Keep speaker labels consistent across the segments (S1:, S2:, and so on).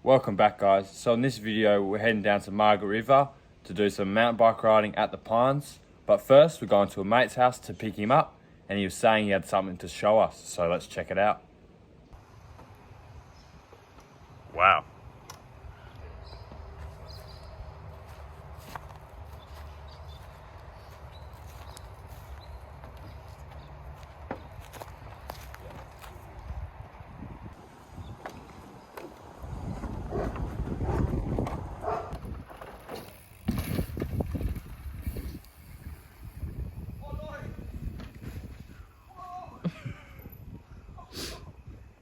S1: Welcome back, guys. So in this video we're heading down to Margaret River to do some mountain bike riding at the Pines, but first we're going to a mate's house to pick him up, and he was saying he had something to show us, so let's check it out. Wow.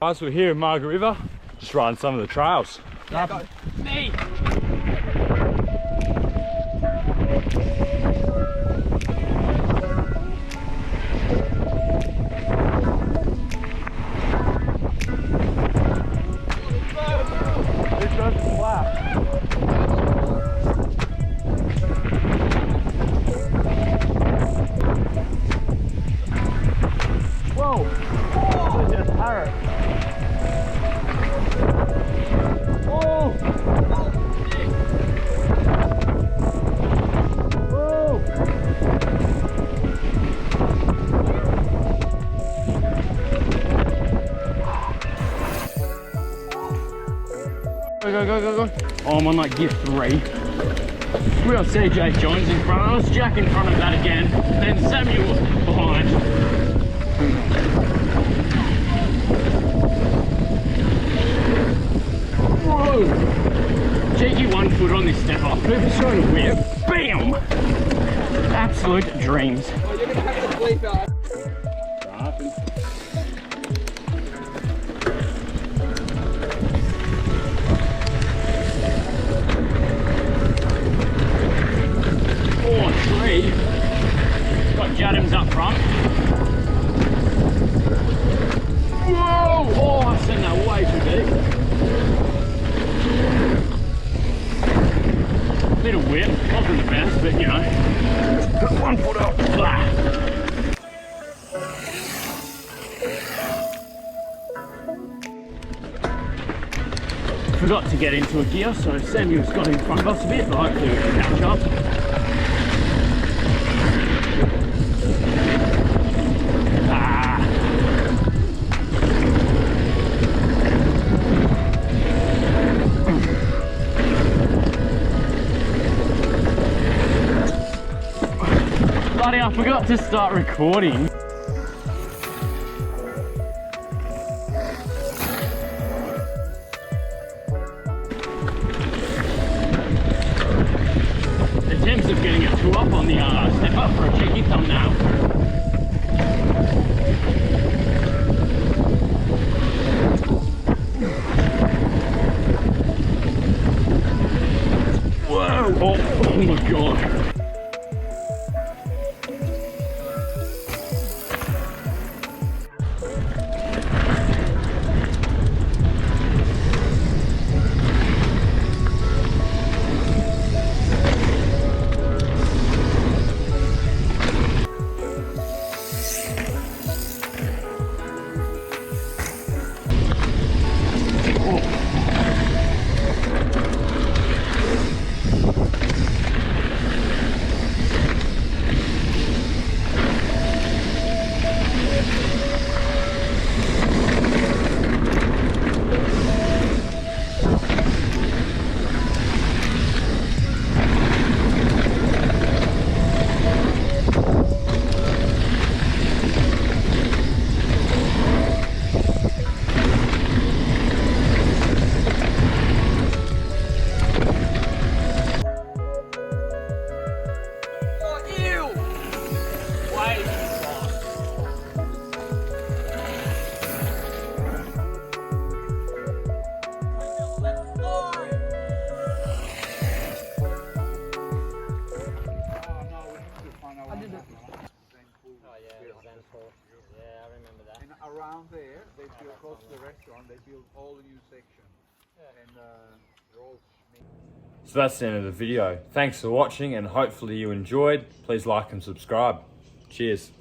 S1: Guys, we're here in Margaret River, just riding some of the trails.
S2: Yeah, me!
S1: This goes flat. Whoa! Oh, there's a parrot. Go.
S2: Oh, I'm on like gear 3. We got CJ Jones in front of us, Jack in front of that again, then Samuel behind. Whoa! Cheeky 1 foot on this step off. Who's trying to whip? Bam! Absolute dreams.
S3: Oh, you're gonna have to bleep out.
S2: Got Jadams up front. Whoa! Oh, I sent that way too deep. Bit of whip, wasn't the best, but you know. Got 1 foot up. Blah. Forgot to get into a gear, so Samuel's got in front of us a bit, but hopefully we can catch up. Buddy, I forgot to start recording. Attempts of getting a 2 up on the step up for a cheeky thumbnail. Whoa! Oh my god.
S4: Yeah, I remember that.
S3: And around there, they built close to the restaurant, they built all the new section. And they're all
S1: So that's the end of the video. Thanks for watching, and hopefully you enjoyed. Please like and subscribe. Cheers.